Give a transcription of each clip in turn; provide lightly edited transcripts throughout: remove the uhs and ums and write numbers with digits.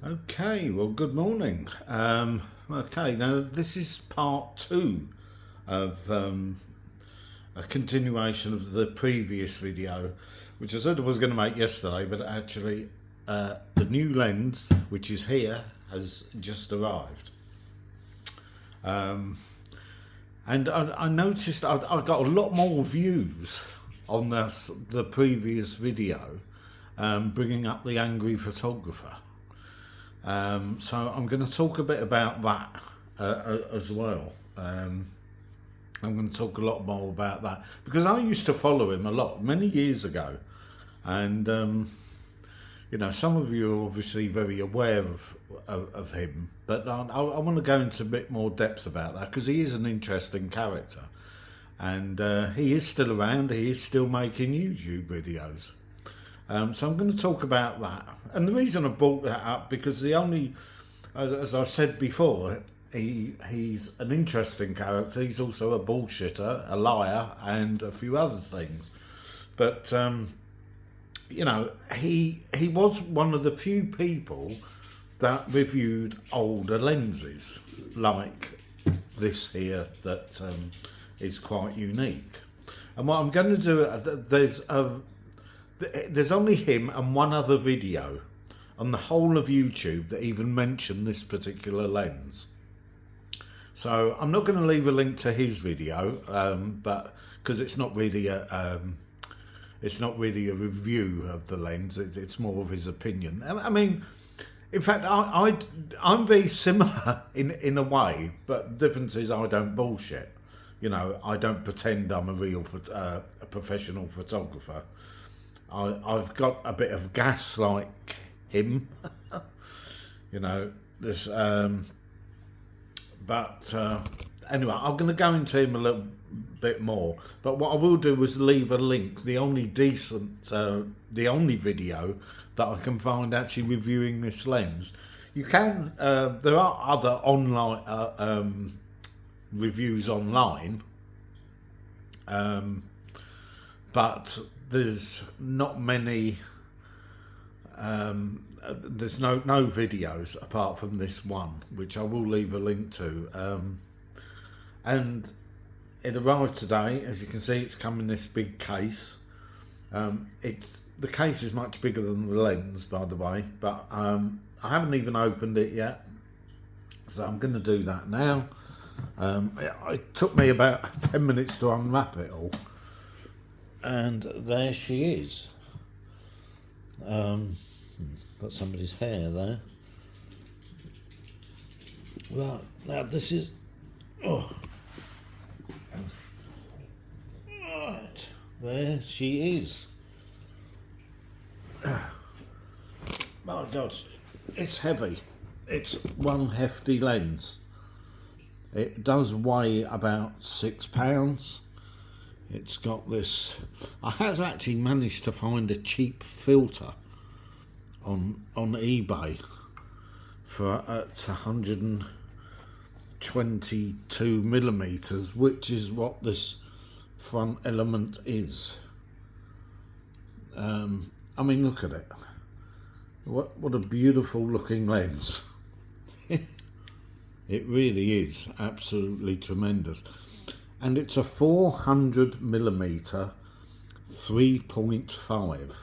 Okay, well, good morning. Okay, now this is part two of a continuation of the previous video, which I said I was going to make yesterday, but actually the new lens, which is here, has just arrived. And I noticed I got a lot more views on the previous video, bringing up the angry photographer. So I'm going to talk a bit about that as well. I'm going to talk a lot more about that because I used to follow him a lot many years ago, and you know, some of you are obviously very aware of him, but I want to go into a bit more depth about that because he is an interesting character, and he is still around. He is still making YouTube videos. So I'm going to talk about that, and the reason I brought that up because as I've said before, he's an interesting character. He's also a bullshitter, a liar, and a few other things. But you know, he was one of the few people that reviewed older lenses like this here that is quite unique. And what I'm going to do, there's only him and one other video on the whole of YouTube that even mention this particular lens. So I'm not going to leave a link to his video, but because it's not really a review of the lens. It's more of his opinion. I mean, in fact, I'm very similar in a way, but the difference is I don't bullshit. You know, I don't pretend I'm a professional photographer. I've got a bit of gas like him, you know. This, but anyway, I'm going to go into him a little bit more. But what I will do is leave a link. The only video that I can find actually reviewing this lens. You can. There are other online reviews online, but there's not many. There's no videos apart from this one, which I will leave a link to. And it arrived today. As you can see, it's come in this big case. The case is much bigger than the lens, by the way, but I haven't even opened it yet, so I'm going to do that now. It took me about 10 minutes to unwrap it all. And there she is. Got somebody's hair there. Right, now this is... Oh. Right, there she is. My God, it's heavy. It's one hefty lens. It does weigh about £6. It's got this. I have actually managed to find a cheap filter on eBay for at 122 millimeters, which is what this front element is. I mean, look at it. What a beautiful looking lens. It really is absolutely tremendous. And it's a 400 millimeter 3.5.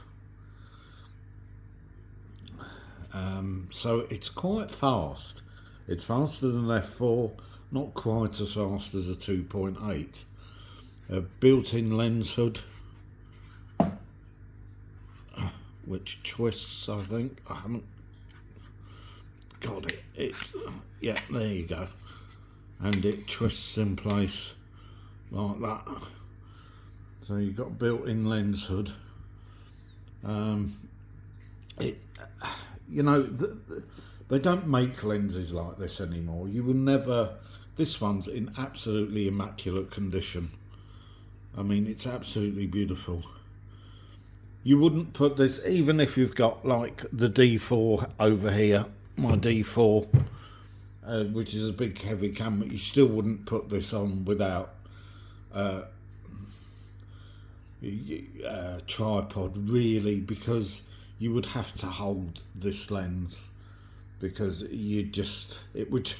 So it's quite fast. It's faster than f4, not quite as fast as a 2.8. A built-in lens hood, which twists, I think. I haven't got it. Yeah, there you go. And it twists in place like that. So you've got built-in lens hood. You know, they don't make lenses like this anymore. You will never. This one's in absolutely immaculate condition. I mean, it's absolutely beautiful. You wouldn't put this, even if you've got like the D4 over here, my D4, which is a big heavy camera. You still wouldn't put this on without tripod, really, because you would have to hold this lens because it would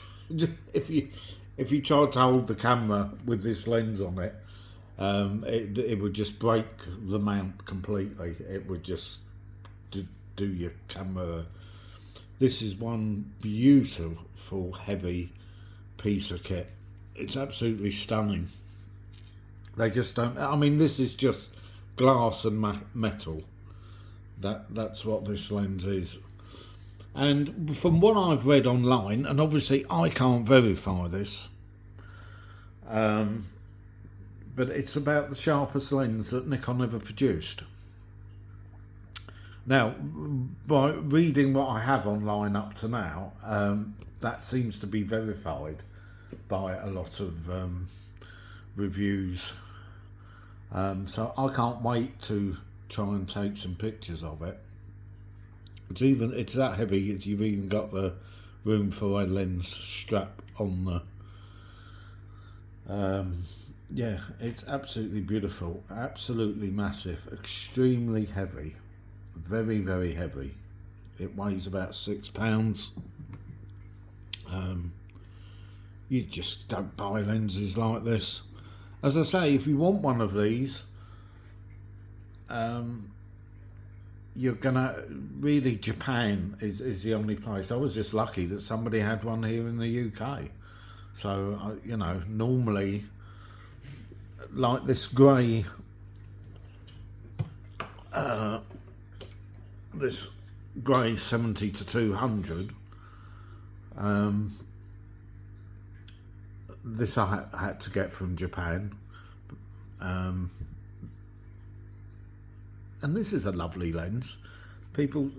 if you tried to hold the camera with this lens on it, it would just break the mount completely. It would just do your camera. This is one beautiful heavy piece of kit. It's absolutely stunning. They just don't, I mean, this is just glass and metal. That's what this lens is. And from what I've read online, and obviously I can't verify this, but it's about the sharpest lens that Nikon ever produced. Now, by reading what I have online up to now, that seems to be verified by a lot of reviews. So I can't wait to try and take some pictures of it. It's that heavy. You've even got the room for a lens strap on the. Yeah, it's absolutely beautiful, absolutely massive, extremely heavy, very, very heavy. It weighs about 6 pounds. You just don't buy lenses like this. As I say, if you want one of these, you're gonna really, Japan is the only place. I was just lucky that somebody had one here in the UK. So you know, normally, like this grey, this grey 70-200. This I had to get from Japan, and this is a lovely lens. People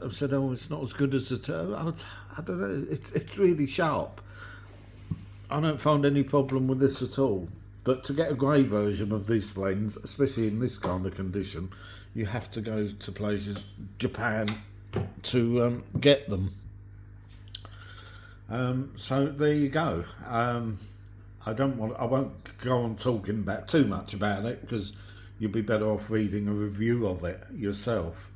have said, "Oh, it's not as good as the." I don't know. It's really sharp. I don't find any problem with this at all. But to get a grey version of this lens, especially in this kind of condition, you have to go to places, Japan, to get them. So there you go. I won't go on talking about too much about it, because you'll be better off reading a review of it yourself.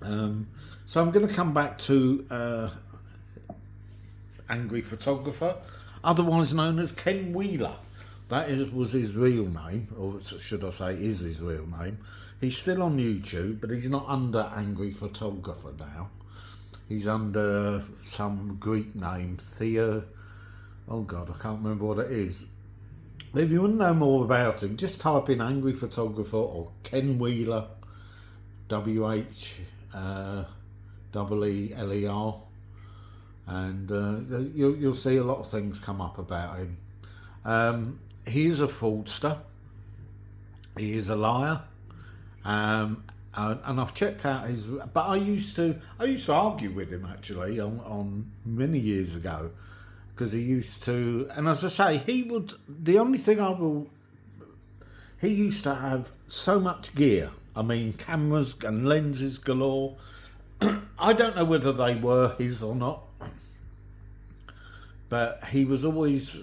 So I'm going to come back to Angry Photographer, otherwise known as Ken Wheeler. That was his real name, or should I say is his real name. He's still on YouTube, but he's not under Angry Photographer now. He's under some Greek name, oh God, I can't remember what it is. If you want to know more about him, just type in Angry Photographer or Ken Wheeler, WHEELER, and you'll see a lot of things come up about him. He is a fraudster. He is a liar. And I've checked out his. But I used to argue with him actually on many years ago, because he used to. And as I say, he would. The only thing he used to have so much gear. I mean, cameras and lenses galore. I don't know whether they were his or not, but he was always.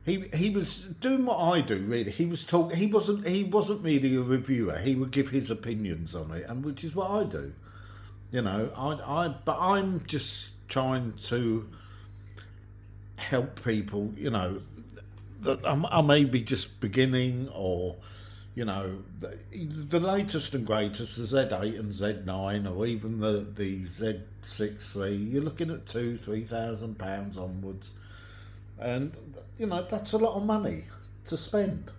He was doing what I do, really. He was talking. He wasn't really a reviewer. He would give his opinions on it, and which is what I do. You know, but I'm just trying to help people. You know, that I may be just beginning, or you know, the latest and greatest, the Z8 and Z9, or even the Z6 III. You're looking at £2,000-3,000 onwards. And, you know, that's a lot of money to spend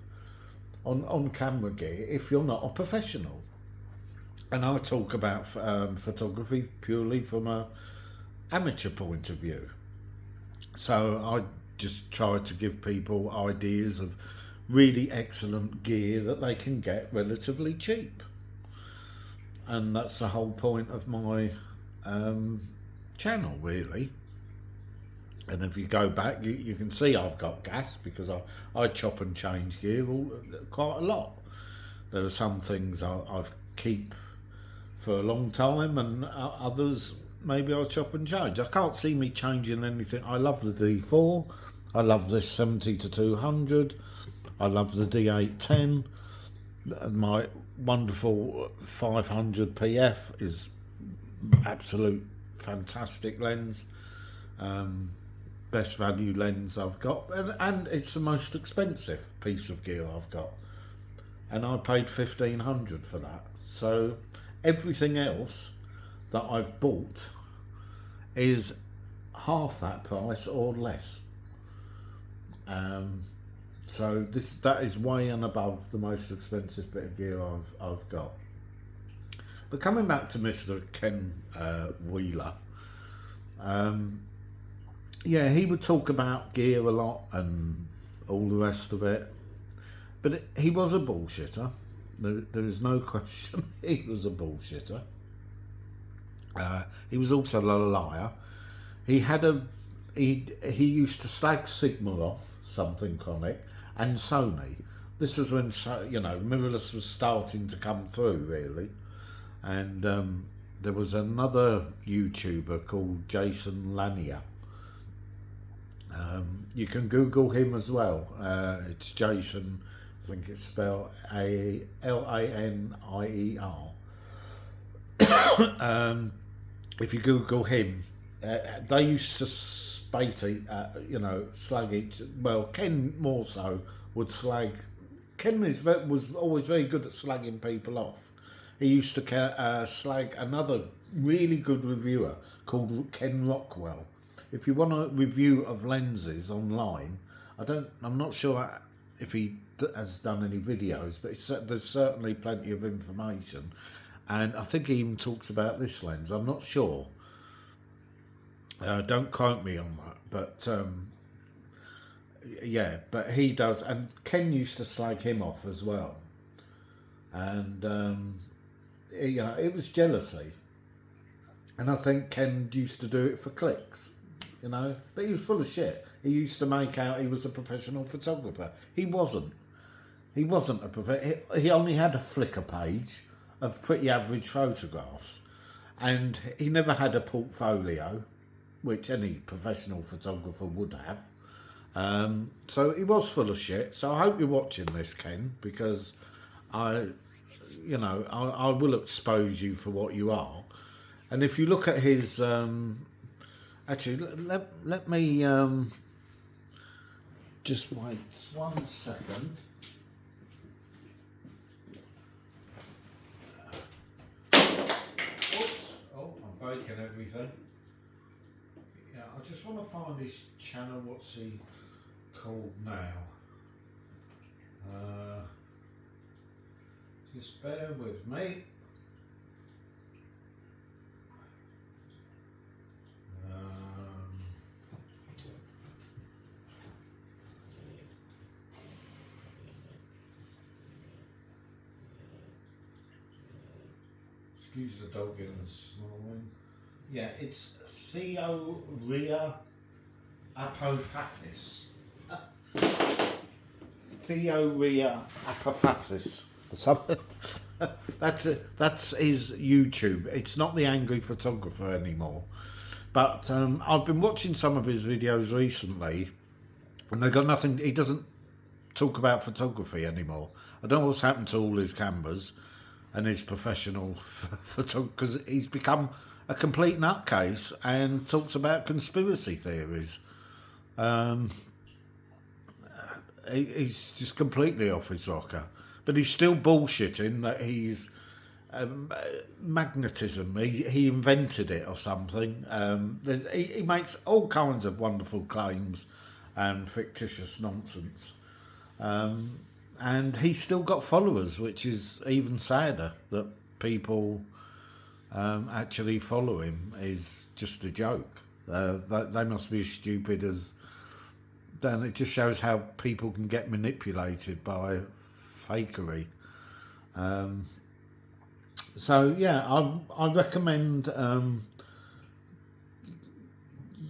on camera gear if you're not a professional. And I talk about photography purely from a amateur point of view. So I just try to give people ideas of really excellent gear that they can get relatively cheap. And that's the whole point of my channel, really. And if you go back, you can see I've got gas, because I chop and change gear quite a lot. There are some things I keep for a long time, and others maybe I'll chop and change. I can't see me changing anything. I love the D4. I love this 70-200. I love the D810. My wonderful 500 PF is absolute fantastic lens, best value lens I've got, and it's the most expensive piece of gear I've got, and I paid $1,500 for that. So everything else that I've bought is half that price or less. So that is way and above the most expensive bit of gear I've got. But coming back to Mr. Ken Wheeler, yeah, he would talk about gear a lot and all the rest of it, but he was a bullshitter. There is no question. He was a bullshitter. He was also a liar. He used to slag Sigma off, something conic, and Sony. This was when, you know, mirrorless was starting to come through, really. And there was another YouTuber called Jason Lanier. You can Google him as well. It's Jason, I think it's spelled Lanier. If you Google him, they used to spate, you know, slag each. Well, Ken more so would slag. Ken was always very good at slagging people off. He used to slag another really good reviewer called Ken Rockwell. If you want a review of lenses online, I'm not sure if he has done any videos, but there's certainly plenty of information. And I think he even talks about this lens. I'm not sure. Don't quote me on that, but yeah, but he does. And Ken used to slag him off as well. And you know, it was jealousy. And I think Ken used to do it for clicks, you know. But he was full of shit. He used to make out he was a professional photographer. He wasn't. He wasn't a professional. He only had a Flickr page of pretty average photographs, and he never had a portfolio, which any professional photographer would have. So he was full of shit. So I hope you're watching this, Ken, because I will expose you for what you are. And if you look at his, actually, let me just wait 1 second. I'm breaking everything. Yeah, I just want to find this channel. What's he called now? Just bear with me. Excuse the dog in the snoring. Yeah, it's Theoria Apophasis. Theoria Apophasis. That's his YouTube. It's not the Angry Photographer anymore. But I've been watching some of his videos recently, and they got nothing. He doesn't talk about photography anymore. I don't know what's happened to all his cameras and his professional photography, because he's become a complete nutcase and talks about conspiracy theories. He's just completely off his rocker. But he's still bullshitting that he's magnetism. He invented it or something. He makes all kinds of wonderful claims and fictitious nonsense. And he's still got followers, which is even sadder, that people actually follow him is just a joke. They must be as stupid as... Then it just shows how people can get manipulated by fakery. So yeah, I recommend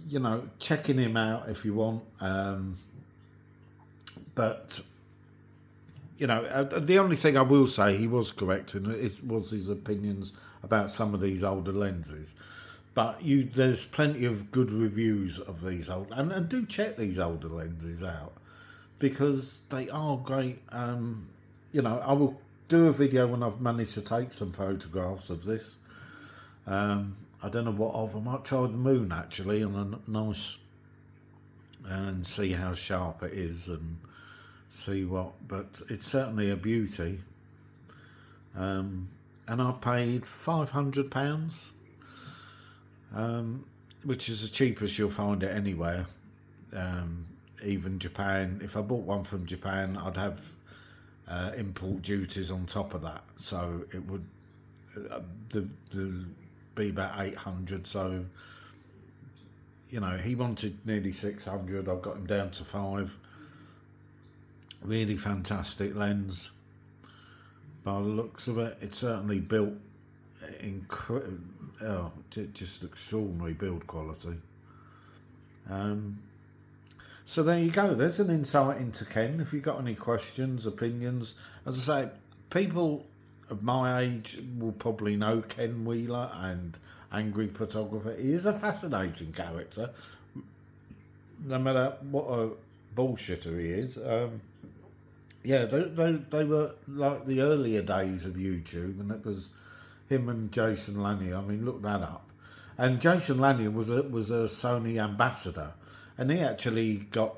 you know, checking him out if you want. But you know, the only thing I will say, he was correct, and it was his opinions about some of these older lenses. But there's plenty of good reviews of these old, and do check these older lenses out, because they are great. You know, I will do a video when I've managed to take some photographs of this. I I don't know what of. I might try the Moon actually on a nice, and see how sharp it is and see what, but it's certainly a beauty. And I paid £500, which is the cheapest you'll find it anywhere. Even Japan, if I bought one from Japan, I'd have import duties on top of that, so it would be about 800. So, you know, he wanted nearly 600. I've got him down to 5. Really fantastic lens. By the looks of it, it's certainly built just extraordinary build quality. So there you go. There's an insight into Ken. If you've got any questions, opinions, as I say, people of my age will probably know Ken Wheeler and Angry Photographer. He is a fascinating character, no matter what a bullshitter he is. Yeah, they were like the earlier days of YouTube, and it was him and Jason Lanier. I mean, look that up. And Jason Lanier was a Sony ambassador, and he actually got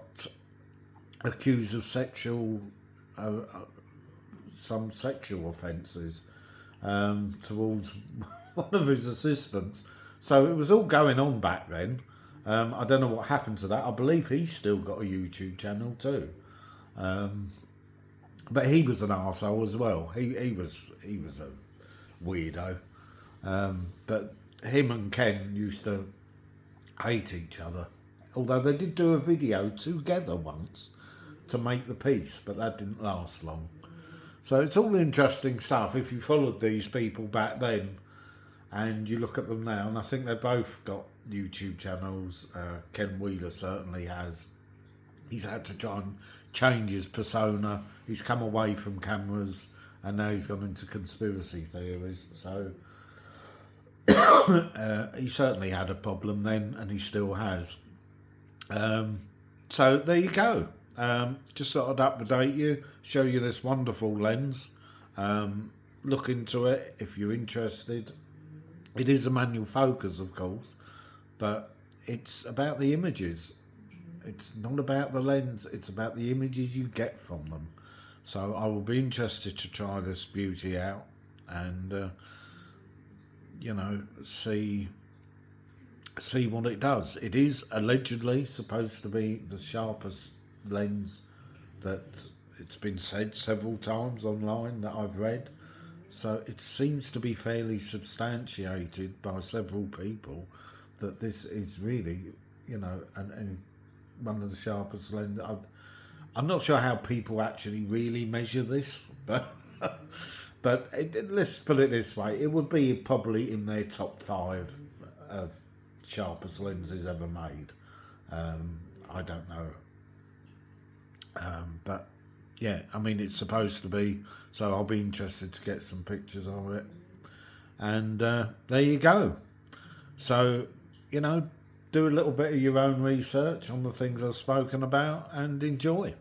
accused of some sexual offences towards one of his assistants. So it was all going on back then. I don't know what happened to that. I believe he's still got a YouTube channel too. But he was an arsehole as well. He was a weirdo. But him and Ken used to hate each other. Although they did do a video together once to make the piece, but that didn't last long. So it's all interesting stuff if you followed these people back then and you look at them now, and I think they've both got YouTube channels. Ken Wheeler certainly has. He's had to try and change his persona. He's come away from cameras and now he's gone into conspiracy theories. So he certainly had a problem then, and he still has. So there you go. Just thought I'd update you, show you this wonderful lens. Look into it if you're interested. It is a manual focus, of course, but it's about the images. It's not about the lens, it's about the images you get from them. So I will be interested to try this beauty out and, you know, see what it does. It is allegedly supposed to be the sharpest lens that it's been said several times online that I've read. So it seems to be fairly substantiated by several people that this is really, you know, and one of the sharpest lenses. I'm not sure how people actually really measure this, but let's put it this way: it would be probably in their top 5 of sharpest lenses ever made. I don't know, but yeah, I mean, it's supposed to be, so I'll be interested to get some pictures of it. And there you go. So, you know, do a little bit of your own research on the things I've spoken about and enjoy.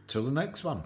Till the next one.